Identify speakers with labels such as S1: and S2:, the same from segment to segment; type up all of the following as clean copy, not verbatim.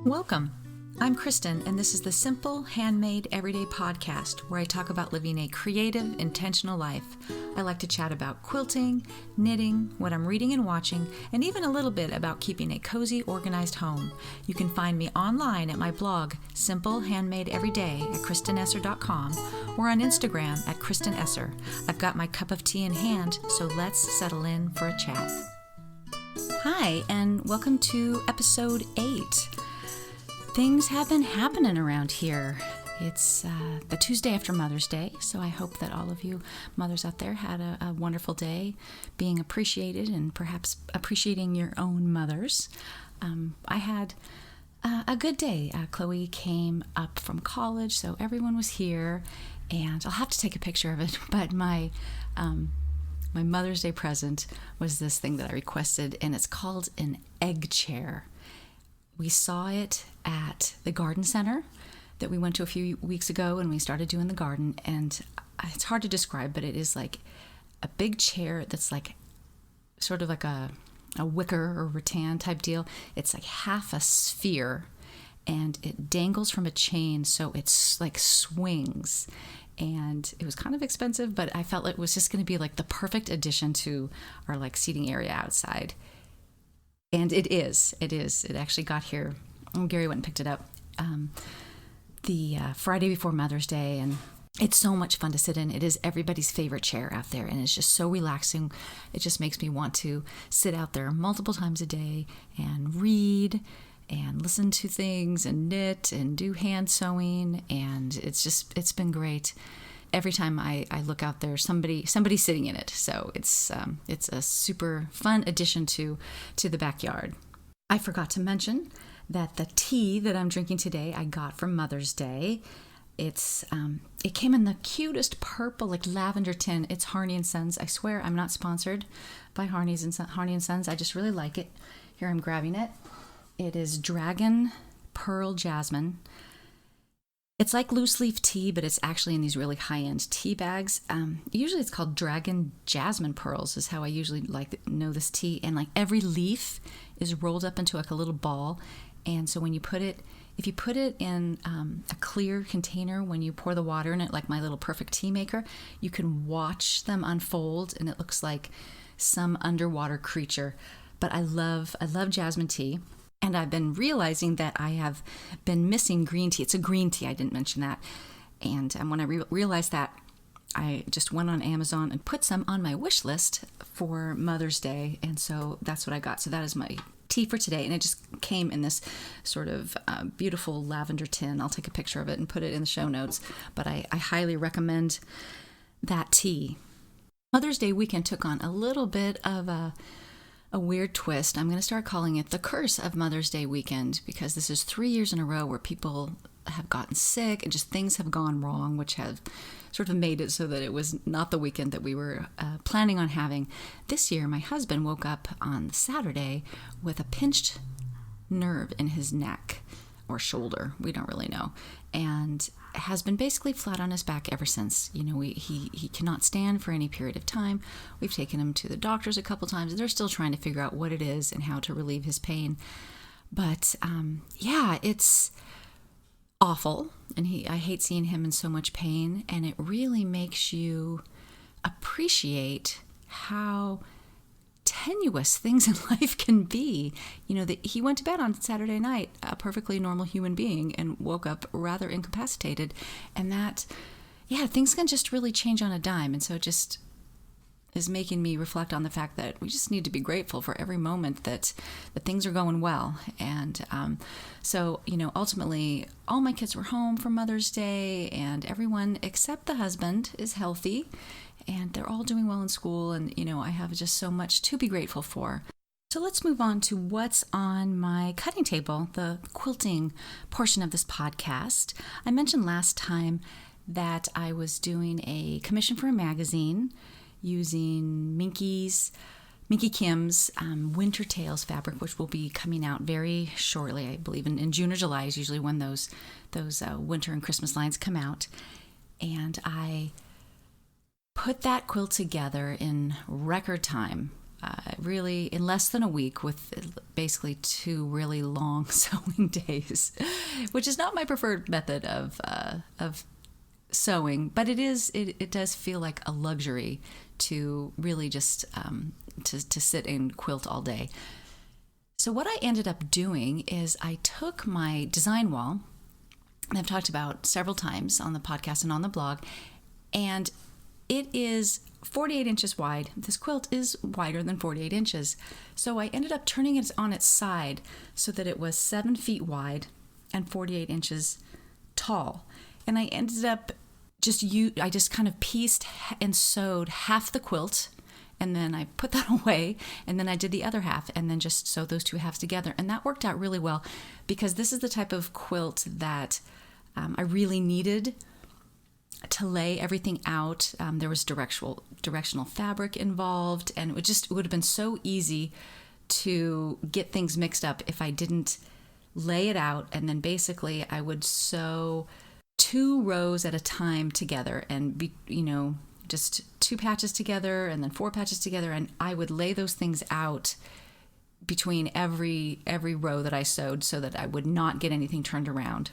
S1: Welcome. I'm Kristen, and this is the Simple, Handmade, Everyday podcast where I talk about living a creative, intentional life. I like to chat about quilting, knitting, what I'm reading and watching, and even a little bit about keeping a cozy, organized home. You can find me online at my blog, Simple, Handmade, Everyday at kristenesser.com, or on Instagram at kristenesser. I've got my cup of tea in hand, so let's settle in for a chat. Hi, and welcome to episode 8. Things have been happening around here. It's the Tuesday after Mother's Day, so I hope that all of you mothers out there had a wonderful day, being appreciated and perhaps appreciating your own mothers. I had a good day. Chloe came up from college, so everyone was here, and I'll have to take a picture of it, but my Mother's Day present was this thing that I requested, and it's called an egg chair. We saw it at the garden center that we went to a few weeks ago, and we started doing the garden, and it's hard to describe, but it is like a big chair that's like sort of like a wicker or rattan type deal. It's like half a sphere, and it dangles from a chain, so it's like swings. And it was kind of expensive, but I felt it was just going to be like the perfect addition to our like seating area outside. And it is. It actually got here. Gary went and picked it up the Friday before Mother's Day, and it's so much fun to sit in. It is everybody's favorite chair out there, and it's just so relaxing. It just makes me want to sit out there multiple times a day and read and listen to things and knit and do hand sewing, and it's been great. Every time I look out there, somebody's sitting in it. So it's a super fun addition to the backyard. I forgot to mention that the tea that I'm drinking today I got for Mother's Day. It came in the cutest purple, like lavender tin. It's Harney & Sons. I swear I'm not sponsored by Harney & Sons. I just really like it. Here, I'm grabbing it. It is Dragon Pearl Jasmine. It's like loose leaf tea, but it's actually in these really high-end tea bags. Usually it's called Dragon Jasmine Pearls is how I usually know this tea. And like every leaf is rolled up into like a little ball. And so when you put it, if you put it in a clear container, when you pour the water in it, like my little perfect tea maker, you can watch them unfold, and it looks like some underwater creature. But I love jasmine tea. And I've been realizing that I have been missing green tea. It's a green tea. I didn't mention that. And when I realized that, I just went on Amazon and put some on my wish list for Mother's Day. And so that's what I got. So that is my tea for today. And it just came in this sort of beautiful lavender tin. I'll take a picture of it and put it in the show notes. But I highly recommend that tea. Mother's Day weekend took on a little bit of a weird twist. I'm going to start calling it the curse of Mother's Day weekend, because this is 3 years in a row where people have gotten sick and just things have gone wrong, which have sort of made it so that it was not the weekend that we were planning on having. This year, my husband woke up on Saturday with a pinched nerve in his neck or shoulder. We don't really know. And has been basically flat on his back ever since. You know, he cannot stand for any period of time. We've taken him to the doctors a couple times. They're still trying to figure out what it is and how to relieve his pain. But it's awful. And I hate seeing him in so much pain. And it really makes you appreciate how tenuous things in life can be. You know, that he went to bed on Saturday night, a perfectly normal human being, and woke up rather incapacitated. And that, things can just really change on a dime. And so it just is making me reflect on the fact that we just need to be grateful for every moment that things are going well. And so, you know, ultimately, all my kids were home for Mother's Day, and everyone except the husband is healthy. And they're all doing well in school, and, you know, I have just so much to be grateful for. So let's move on to what's on my cutting table, the quilting portion of this podcast. I mentioned last time that I was doing a commission for a magazine using Minky Kim's Winter Tales fabric, which will be coming out very shortly. I believe in June or July is usually when those winter and Christmas lines come out. And I put that quilt together in record time. really in less than a week with basically 2 really long sewing days, which is not my preferred method of sewing, but it does feel like a luxury to really just to sit and quilt all day. So what I ended up doing is I took my design wall, and I've talked about several times on the podcast and on the blog, and it is 48 inches wide. This quilt is wider than 48 inches. So I ended up turning it on its side so that it was 7 feet wide and 48 inches tall. And I ended up I just kind of pieced and sewed half the quilt, and then I put that away, and then I did the other half, and then just sewed those 2 halves together. And that worked out really well, because this is the type of quilt that I really needed to lay everything out. There was directional fabric involved, and it would have been so easy to get things mixed up if I didn't lay it out, and then basically I would sew 2 rows at a time together, and just 2 patches together and then 4 patches together, and I would lay those things out between every row that I sewed so that I would not get anything turned around.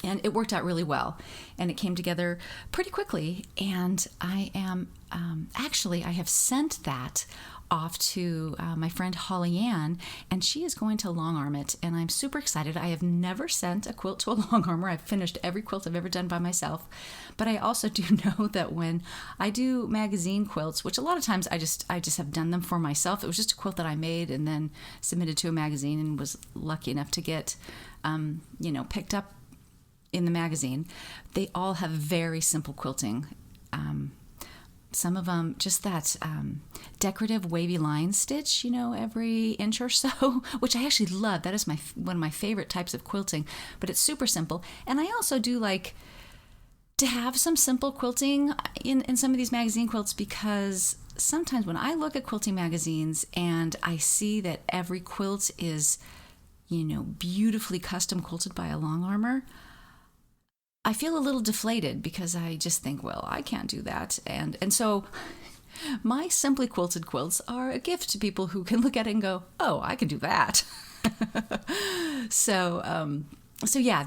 S1: And it worked out really well, and it came together pretty quickly. And I am I have sent that off to my friend Holly Ann, and she is going to long arm it, and I'm super excited. I have never sent a quilt to a long armer. I've finished every quilt I've ever done by myself, but I also do know that when I do magazine quilts, which a lot of times I just have done them for myself. It was just a quilt that I made and then submitted to a magazine, and was lucky enough to get picked up in the magazine. They all have very simple quilting. Some of them just that decorative wavy line stitch, every inch or so, which I actually love. That is one of my favorite types of quilting, but it's super simple. And I also do like to have some simple quilting in some of these magazine quilts, because sometimes when I look at quilting magazines and I see that every quilt is, beautifully custom quilted by a long armer, I feel a little deflated, because I just think, well, I can't do that. And so my simply quilted quilts are a gift to people who can look at it and go, oh, I can do that. So yeah,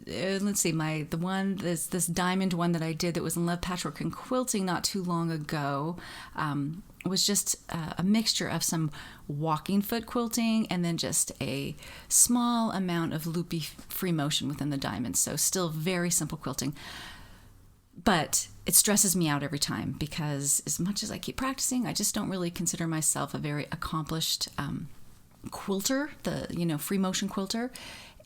S1: let's see, this diamond one that I did that was in Love Patchwork and Quilting not too long ago, was just a mixture of some walking foot quilting and then just a small amount of loopy free motion within the diamonds. So still very simple quilting. But it stresses me out every time, because as much as I keep practicing, I just don't really consider myself a very accomplished quilter, free motion quilter.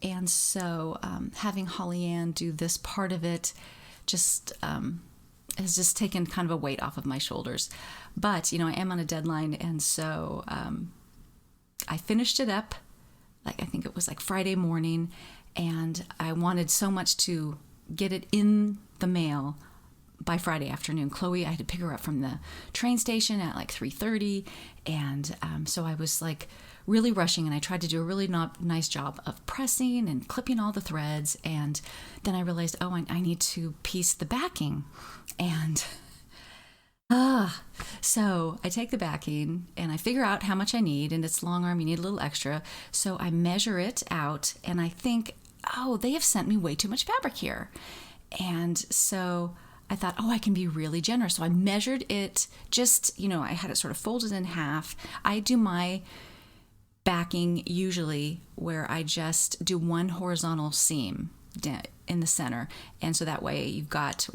S1: And so having Holly Ann do this part of it just has just taken kind of a weight off of my shoulders. But, I am on a deadline, and so I finished it up, I think it was Friday morning, and I wanted so much to get it in the mail by Friday afternoon. Chloe, I had to pick her up from the train station at 3:30, and so I was really rushing, and I tried to do a really nice job of pressing and clipping all the threads, and then I realized, I need to piece the backing, and so I take the backing and I figure out how much I need, and it's long arm, you need a little extra, so I measure it out, and I think, they have sent me way too much fabric here, and so I thought, I can be really generous. So I measured it I had it sort of folded in half. I do my backing usually where I just do one horizontal seam in the center, and so that way you've got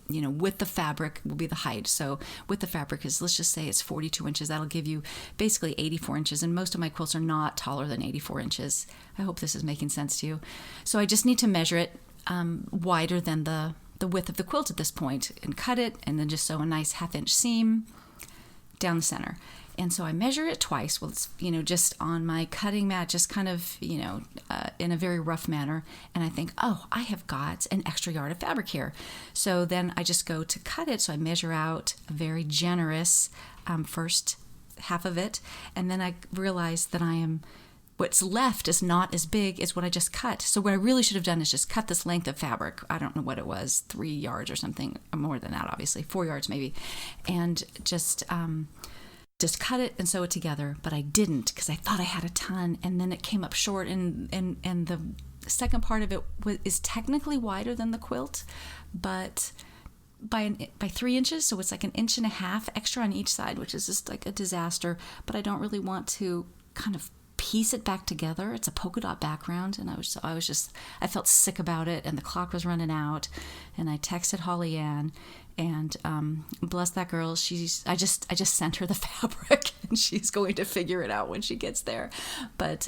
S1: with the fabric will be the height. So with the fabric is, let's just say it's 42 inches. That'll give you basically 84 inches, and most of my quilts are not taller than 84 inches. I hope this is making sense to you. So I just need to measure it wider than the width of the quilt at this point, and cut it, and then just sew a nice 1/2 inch seam down the center. And so I measure it twice. Well, it's, just on my cutting mat, just kind of, in a very rough manner. And I think, I have got an extra yard of fabric here. So then I just go to cut it. So I measure out a very generous first half of it. And then I realize that what's left is not as big as what I just cut. So what I really should have done is just cut this length of fabric. I don't know what it was, 3 yards or something, more than that, obviously, 4 yards maybe. And just just cut it and sew it together, but I didn't because I thought I had a ton, and then it came up short, and the second part of it is technically wider than the quilt, but by 3 inches, so it's like 1.5 inches extra on each side, which is just like a disaster. But I don't really want to kind of piece it back together. It's a polka dot background, and I felt sick about it, and the clock was running out, and I texted Holly Ann, and bless that girl, I just sent her the fabric, and she's going to figure it out when she gets there. But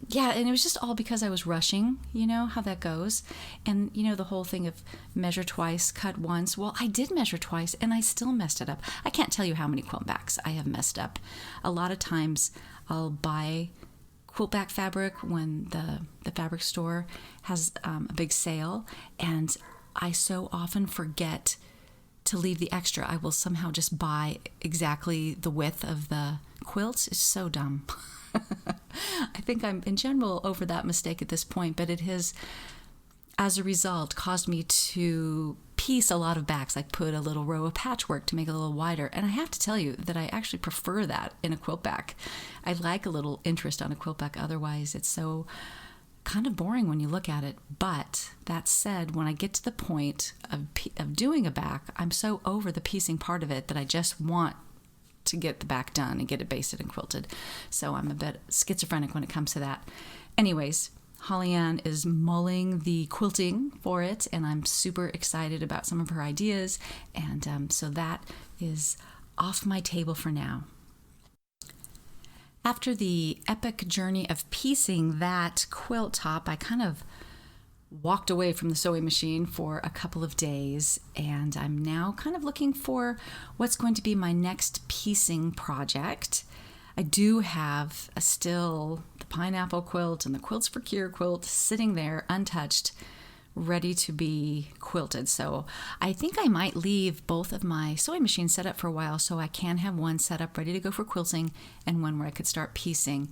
S1: yeah, and it was just all because I was rushing. You know how that goes. And you know the whole thing of measure twice, cut once. Well, I did measure twice, and I still messed it up. I can't tell you how many quilt backs I have messed up. A lot of times I'll buy quilt back fabric when the fabric store has a big sale, and I so often forget to leave the extra. I will somehow just buy exactly the width of the quilt. It's so dumb. I think I'm in general over that mistake at this point, but it has, as a result, caused me to piece a lot of backs, like put a little row of patchwork to make it a little wider. And I have to tell you that I actually prefer that in a quilt back. I like a little interest on a quilt back. Otherwise, it's so kind of boring when you look at it. But that said, when I get to the point of doing a back, I'm so over the piecing part of it that I just want to get the back done and get it basted and quilted. So I'm a bit schizophrenic when it comes to that. Anyways, Holly Ann is mulling the quilting for it, and I'm super excited about some of her ideas. And so that is off my table for now. After the epic journey of piecing that quilt top, I kind of walked away from the sewing machine for a couple of days, and I'm now kind of looking for what's going to be my next piecing project. I do have still the pineapple quilt and the Quilts for Cure quilt sitting there untouched, ready to be quilted. So I think I might leave both of my sewing machines set up for a while so I can have one set up ready to go for quilting and one where I could start piecing.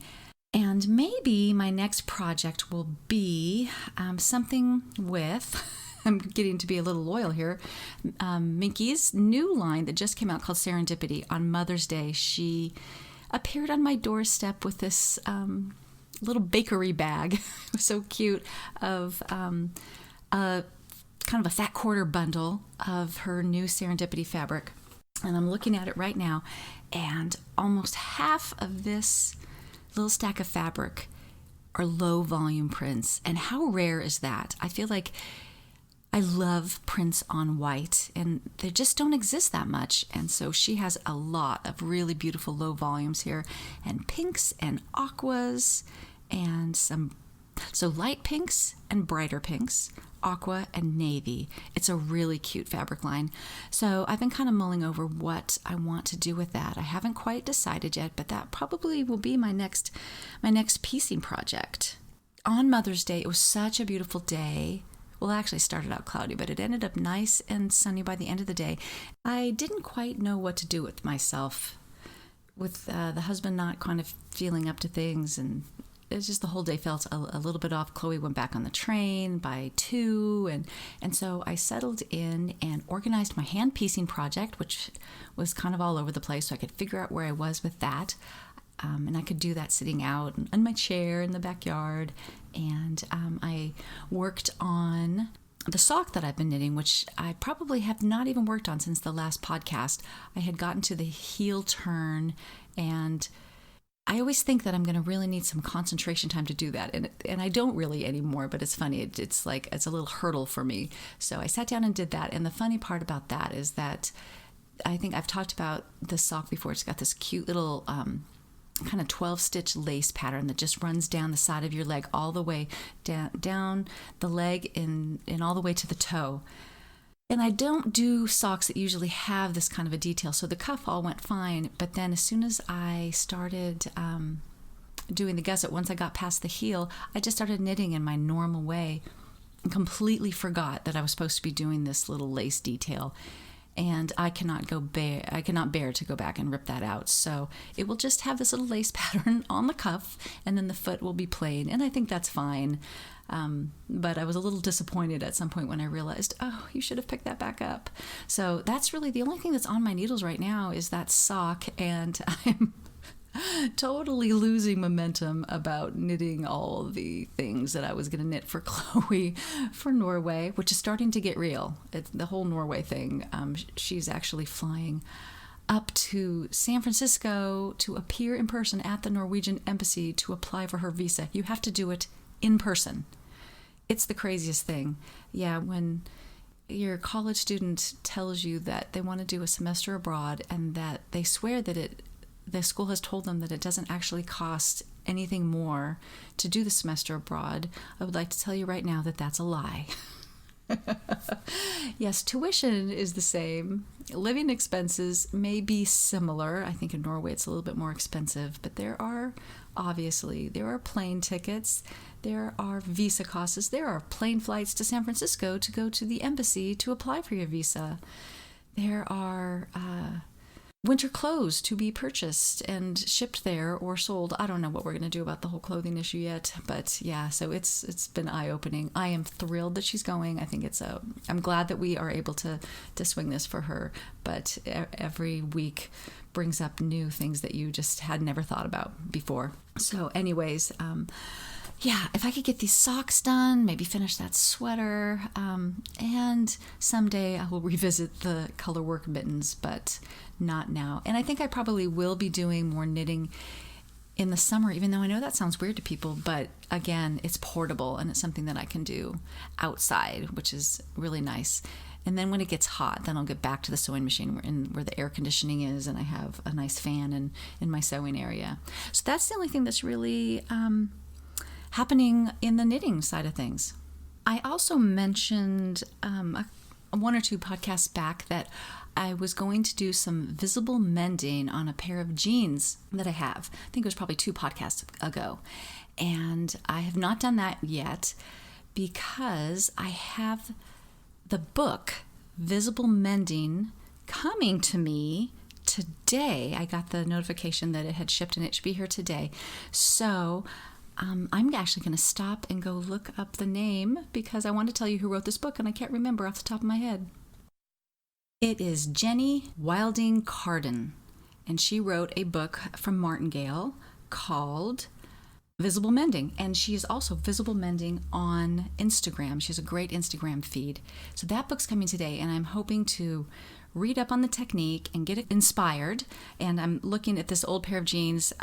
S1: And maybe my next project will be something with, I'm getting to be a little loyal here, Minky's new line that just came out called Serendipity. On Mother's Day, she appeared on my doorstep with this little bakery bag. It was so cute, of kind of a fat quarter bundle of her new Serendipity fabric. And I'm looking at it right now, and almost half of this little stack of fabric are low volume prints. And how rare is that? I feel like I love prints on white, and they just don't exist that much. And so she has a lot of really beautiful low volumes here, and pinks and aquas, and so light pinks and brighter pinks, aqua and navy. It's a really cute fabric line. So I've been kind of mulling over what I want to do with that. I haven't quite decided yet, but that probably will be my next piecing project. On Mother's Day, it was such a beautiful day. Well, it actually started out cloudy, but it ended up nice and sunny by the end of the day. I didn't quite know what to do with myself, with the husband not kind of feeling up to things, and it's just the whole day felt a little bit off. Chloe went back on the train by 2, and so I settled in and organized my hand piecing project, which was kind of all over the place, so I could figure out where I was with that. And I could do that sitting out on my chair in the backyard. And I worked on the sock that I've been knitting, which I probably have not even worked on since the last podcast. I had gotten to the heel turn, and I always think that I'm going to really need some concentration time to do that. And I don't really anymore, but it's funny. It's like, it's a little hurdle for me. So I sat down and did that. And the funny part about that is that I think I've talked about the sock before. It's got this cute little kind of 12-stitch lace pattern that just runs down the side of your leg all the way down the leg and all the way to the toe. And I don't do socks that usually have this kind of a detail, so the cuff all went fine. But then as soon as I started doing the gusset, once I got past the heel, I just started knitting in my normal way and completely forgot that I was supposed to be doing this little lace detail. and I cannot bear to go back and rip that out. So it will just have this little lace pattern on the cuff, and then the foot will be plain, and I think that's fine. But I was a little disappointed at some point when I realized, oh, you should have picked that back up. So that's really the only thing that's on my needles right now is that sock, and I'm totally losing momentum about knitting all the things that I was going to knit for Chloe for Norway, which is starting to get real. The whole Norway thing. She's actually flying up to San Francisco to appear in person at the Norwegian embassy to apply for her visa. You have to do it in person. It's the craziest thing. Yeah, when your college student tells you that they want to do a semester abroad and that they swear that the school has told them that it doesn't actually cost anything more to do the semester abroad, I would like to tell you right now that that's a lie. Yes, tuition is the same. Living expenses may be similar. I think in Norway it's a little bit more expensive, but there are plane tickets, there are visa costs, there are plane flights to San Francisco to go to the embassy to apply for your visa. There are winter clothes to be purchased and shipped there or sold. I don't know what we're going to do about the whole clothing issue yet, but yeah, so it's been eye-opening. I am thrilled that she's going. I think I'm glad that we are able to swing this for her, but every week brings up new things that you just had never thought about before. So anyways, yeah, if I could get these socks done, maybe finish that sweater, and someday I will revisit the colorwork mittens, but not now. And I think I probably will be doing more knitting in the summer, even though I know that sounds weird to people, but again, it's portable and it's something that I can do outside, which is really nice. And then when it gets hot, then I'll get back to the sewing machine where the air conditioning is, and I have a nice fan in my sewing area. So that's the only thing that's really happening in the knitting side of things. I also mentioned one or two podcasts back that I was going to do some visible mending on a pair of jeans that I have. I think it was probably 2 podcasts ago. And I have not done that yet because I have the book, Visible Mending, coming to me today. I got the notification that it had shipped and it should be here today. So I'm actually going to stop and go look up the name because I want to tell you who wrote this book and I can't remember off the top of my head. It is Jenny Wilding Carden, and she wrote a book from Martingale called Visible Mending, and she is also Visible Mending on Instagram. She has a great Instagram feed. So that book's coming today, and I'm hoping to read up on the technique and get it inspired. And I'm looking at this old pair of jeans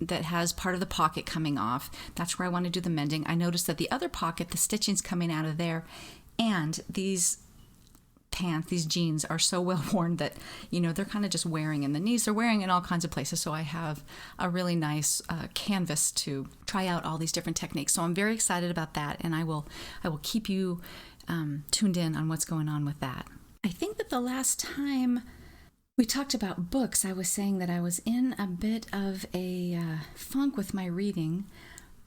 S1: that has part of the pocket coming off. That's where I want to do the mending. I noticed that the other pocket, the stitching's coming out of there, and these pants, these jeans are so well worn that, they're kind of just wearing in the knees. They're wearing in all kinds of places. So I have a really nice canvas to try out all these different techniques. So I'm very excited about that, and I will keep you tuned in on what's going on with that. I think that the last time we talked about books, I was saying that I was in a bit of a funk with my reading,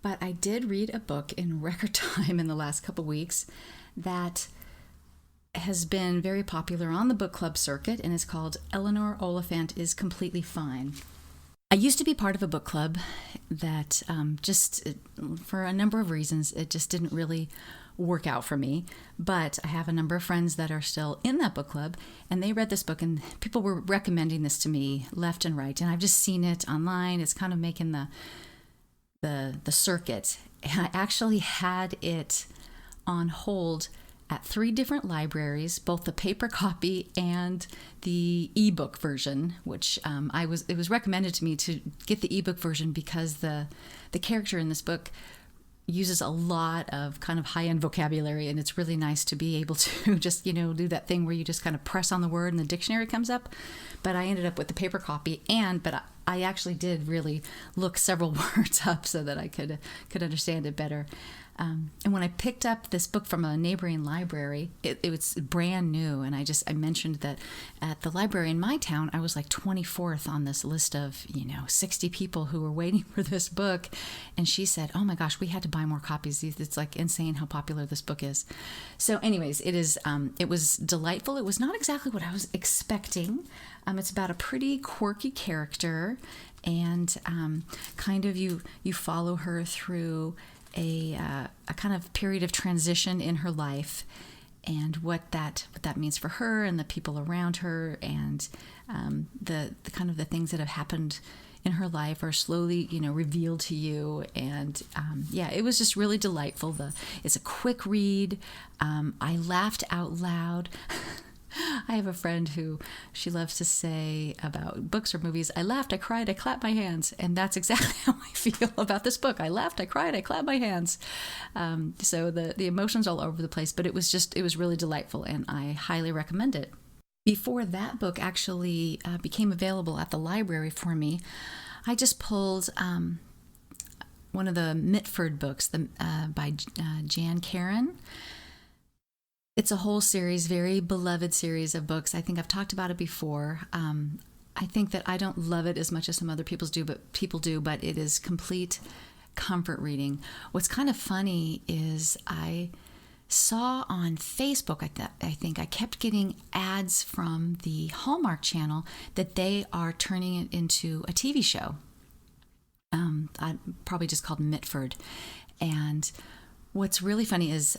S1: but I did read a book in record time in the last couple weeks that has been very popular on the book club circuit, and it's called Eleanor Oliphant is Completely Fine. I used to be part of a book club that for a number of reasons, it just didn't really work out for me, but I have a number of friends that are still in that book club, and they read this book, and people were recommending this to me left and right, and I've just seen it online. It's kind of making the circuit, and I actually had it on hold at 3 different libraries, both the paper copy and the ebook version, which it was recommended to me to get the ebook version because the character in this book uses a lot of kind of high-end vocabulary, and it's really nice to be able to just, do that thing where you just kind of press on the word and the dictionary comes up. But I ended up with the paper copy, but I actually did really look several words up so that I could understand it better. And when I picked up this book from a neighboring library, it was brand new. And I mentioned that at the library in my town, I was like 24th on this list of, 60 people who were waiting for this book. And she said, oh my gosh, we had to buy more copies. It's like insane how popular this book is. So anyways, it was delightful. It was not exactly what I was expecting. It's about a pretty quirky character, and kind of you follow her through a kind of period of transition in her life, and what that means for her and the people around her, and the kind of the things that have happened in her life are slowly revealed to you. And it was just really delightful. It's a quick read. I laughed out loud. I have a friend who she loves to say about books or movies, I laughed, I cried, I clapped my hands. And that's exactly how I feel about this book. I laughed, I cried, I clapped my hands. So the emotions all over the place, but it was really delightful, and I highly recommend it. Before that book actually became available at the library for me, I just pulled one of the Mitford books by Jan Karen. It's a whole series, very beloved series of books. I think I've talked about it before. I think that I don't love it as much as some other people do, but it is complete comfort reading. What's kind of funny is I saw on Facebook, I think I kept getting ads from the Hallmark Channel that they are turning it into a TV show. I probably just called Mitford. And what's really funny is...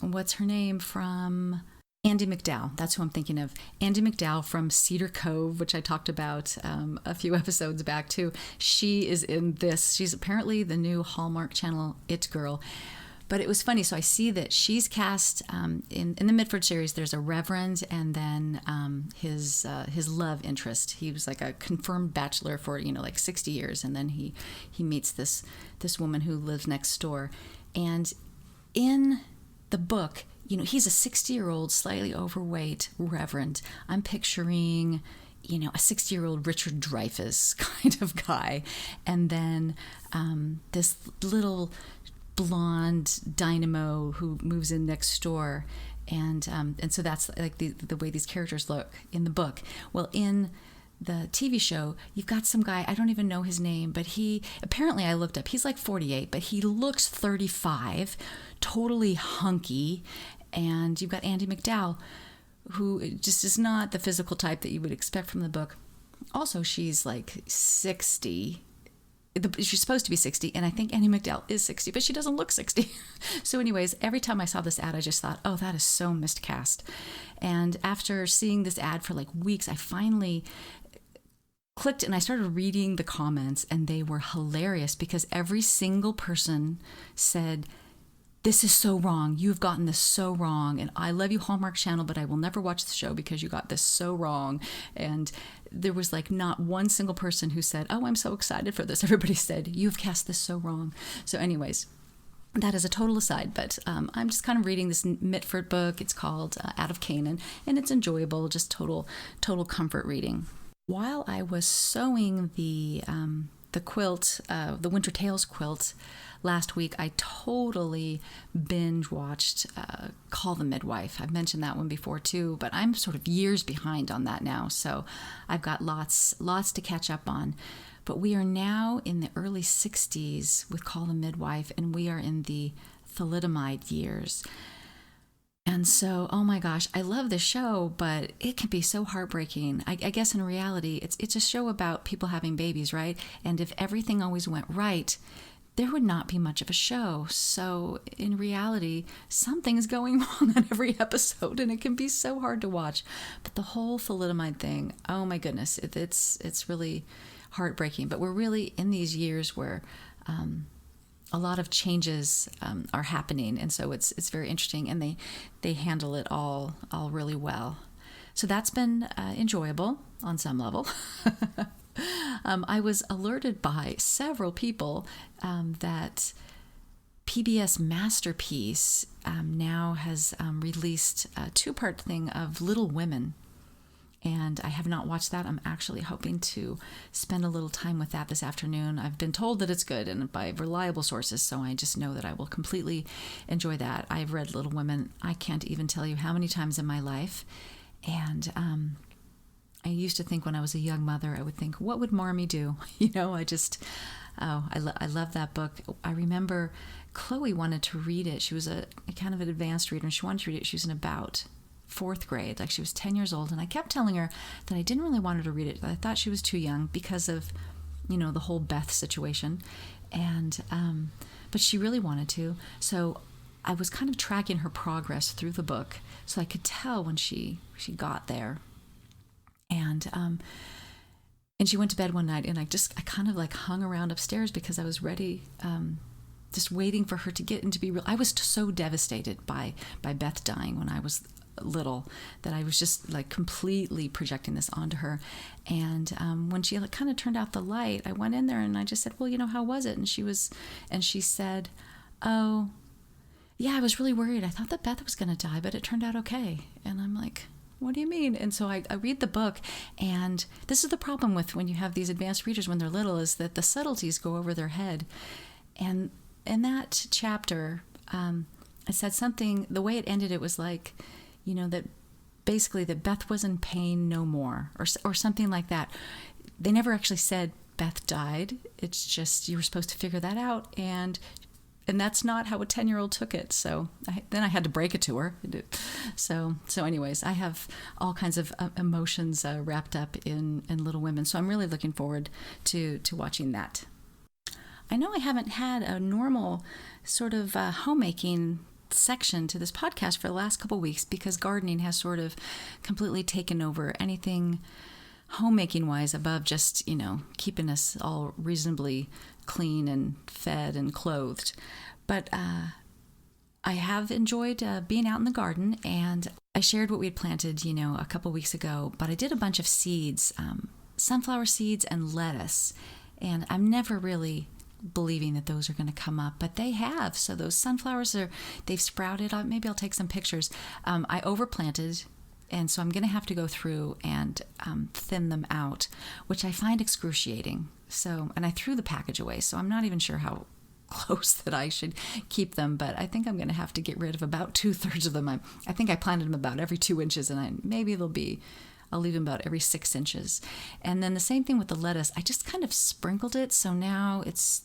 S1: what's her name from Andie MacDowell? That's who I'm thinking of. Andie MacDowell from Cedar Cove, which I talked about a few episodes back too. She is in this. She's apparently the new Hallmark Channel It Girl. But it was funny. So I see that she's cast in the Mitford series. There's a reverend, and then his love interest. He was like a confirmed bachelor for like 60 years, and then he meets this woman who lives next door. And in the book, he's a 60-year-old, slightly overweight reverend. I'm picturing, a 60-year-old Richard Dreyfuss kind of guy. And then this little blonde dynamo who moves in next door. And so that's like the way these characters look in the book. Well, in the TV show, you've got some guy, I don't even know his name, but apparently I looked up, he's like 48, but he looks 35, totally hunky. And you've got Andie MacDowell, who just is not the physical type that you would expect from the book. Also, she's like 60. She's supposed to be 60, and I think Andie MacDowell is 60, but she doesn't look 60. So anyways, every time I saw this ad, I just thought, oh, that is so miscast. And after seeing this ad for like weeks, I finally clicked and I started reading the comments, and they were hilarious because every single person said, this is so wrong. You've gotten this so wrong. And I love you, Hallmark Channel, but I will never watch the show because you got this so wrong. And there was like not one single person who said, oh, I'm so excited for this. Everybody said, you've cast this so wrong. So anyways, that is a total aside, but I'm just kind of reading this Mitford book. It's called Out of Canaan, and it's enjoyable, just total comfort reading. While I was sewing the quilt, the Winter Tales quilt last week, I totally binge watched Call the Midwife. I've mentioned that one before too, but I'm sort of years behind on that now, so I've got lots to catch up on. But we are now in the early 60s with Call the Midwife, and we are in the thalidomide years. And so, oh my gosh, I love this show, but it can be so heartbreaking. I guess in reality, it's a show about people having babies, right? And if everything always went right, there would not be much of a show. So in reality, something's going wrong on every episode, and it can be so hard to watch. But the whole thalidomide thing, oh my goodness, it's really heartbreaking. But we're really in these years where a lot of changes are happening, and so it's very interesting, and they handle it all really well. So that's been enjoyable on some level. I was alerted by several people that PBS Masterpiece now has released a two-part thing of Little Women. and I have not watched that. I'm actually hoping to spend a little time with that this afternoon. I've been told that it's good and by reliable sources, so I just know that I will completely enjoy that. I've read Little Women, I can't even tell you how many times in my life, and I used to think when I was a young mother, I would think, what would Marmee do? I love that book. I remember Chloe wanted to read it. She was a kind of an advanced reader, and she wanted to read it. She was in about fourth grade, like she was 10 years old, and I kept telling her that I didn't really want her to read it. I thought she was too young because of, the whole Beth situation, and but she really wanted to. So I was kind of tracking her progress through the book, so I could tell when she got there. And she went to bed one night, and I kind of like hung around upstairs because I was ready, just waiting for her to get into be real. I was so devastated by Beth dying when I was little that I was just like completely projecting this onto her. And when she kind of turned out the light, I went in there and I just said, well, how was it? And she said, oh, yeah, I was really worried. I thought that Beth was going to die, but it turned out okay. And I'm like, what do you mean? And so I read the book, and this is the problem with when you have these advanced readers when they're little, is that the subtleties go over their head. And in that chapter, it said something, the way it ended, it was like, that basically that Beth was in pain no more, or something like that. They never actually said Beth died. It's just you were supposed to figure that out, and that's not how a 10-year-old took it. So then I had to break it to her. So anyways, I have all kinds of emotions wrapped up in Little Women. So I'm really looking forward to watching that. I know I haven't had a normal sort of homemaking section to this podcast for the last couple weeks because gardening has sort of completely taken over anything homemaking wise above just, keeping us all reasonably clean and fed and clothed. But I have enjoyed being out in the garden, and I shared what we had planted, a couple weeks ago, but I did a bunch of seeds, sunflower seeds and lettuce, and I'm never really believing that those are going to come up, but they have. So those sunflowers they've sprouted. Maybe I'll take some pictures. I overplanted, and so I'm going to have to go through and thin them out, which I find excruciating. So, and I threw the package away, so I'm not even sure how close that I should keep them, but I think I'm going to have to get rid of about 2/3 of them. I think I planted them about every 2 inches, and I'll leave them about every 6 inches. And then the same thing with the lettuce. I just kind of sprinkled it, so now it's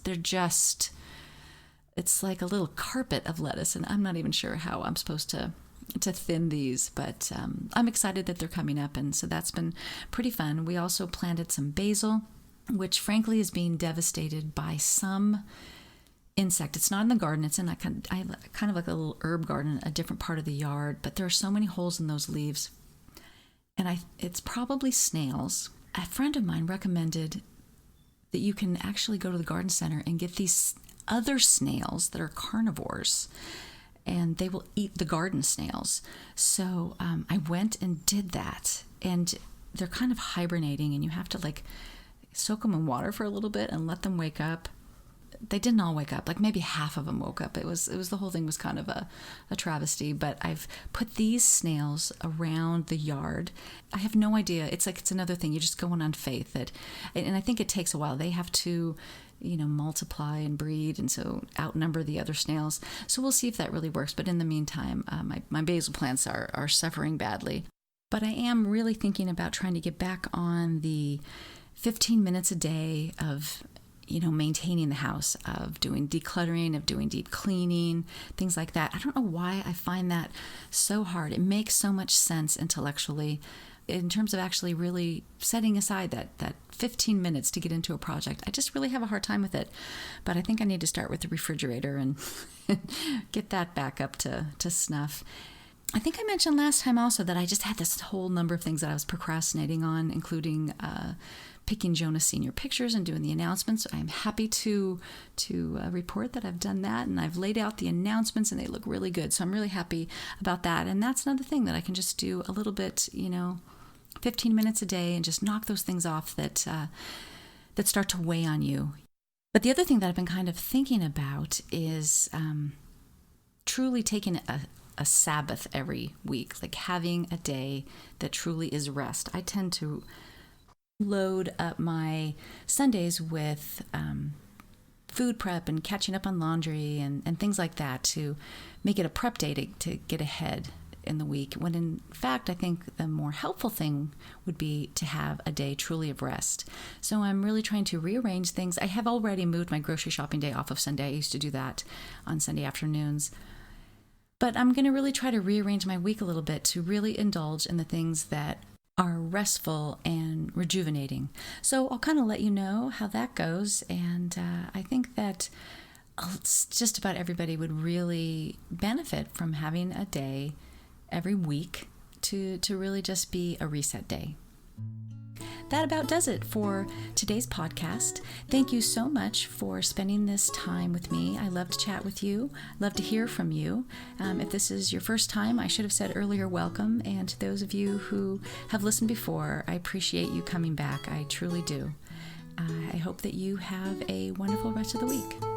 S1: like a little carpet of lettuce, and I'm not even sure how I'm supposed to thin these, but I'm excited that they're coming up, and so that's been pretty fun. We also planted some basil, which frankly is being devastated by some insect. It's not in the garden. It's in kind of like a little herb garden, a different part of the yard, but there are so many holes in those leaves. And it's probably snails. A friend of mine recommended that you can actually go to the garden center and get these other snails that are carnivores, and they will eat the garden snails. So I went and did that, and they're kind of hibernating, and you have to soak them in water for a little bit and let them wake up. They didn't all wake up, like maybe half of them woke up. It was the whole thing was kind of a travesty, but I've put these snails around the yard. I have no idea. It's another thing. You're just going on faith and I think it takes a while. They have to, multiply and breed, and so outnumber the other snails. So we'll see if that really works. But in the meantime, my basil plants are suffering badly. But I am really thinking about trying to get back on the 15 minutes a day of maintaining the house, of doing decluttering, of doing deep cleaning, things like that. I don't know why I find that so hard. It makes so much sense intellectually in terms of actually really setting aside that 15 minutes to get into a project. I just really have a hard time with it. But I think I need to start with the refrigerator and get that back up to snuff. I think I mentioned last time also that I just had this whole number of things that I was procrastinating on, including picking Jonah's senior pictures and doing the announcements. I'm happy to report that I've done that, and I've laid out the announcements, and they look really good. So I'm really happy about that. And that's another thing that I can just do a little bit, 15 minutes a day, and just knock those things off that start to weigh on you. But the other thing that I've been kind of thinking about is truly taking a Sabbath every week, like having a day that truly is rest. I tend to load up my Sundays with food prep and catching up on laundry and things like that to make it a prep day to get ahead in the week, when in fact I think the more helpful thing would be to have a day truly of rest. So I'm really trying to rearrange things. I have already moved my grocery shopping day off of Sunday. I used to do that on Sunday afternoons. But I'm going to really try to rearrange my week a little bit to really indulge in the things that are restful and rejuvenating. So I'll kind of let you know how that goes. And I think that just about everybody would really benefit from having a day every week to really just be a reset day. That about does it for today's podcast. Thank you so much for spending this time with me. I love to chat with you, love to hear from you. If this is your first time, I should have said earlier, welcome. And to those of you who have listened before, I appreciate you coming back. I truly do. I hope that you have a wonderful rest of the week.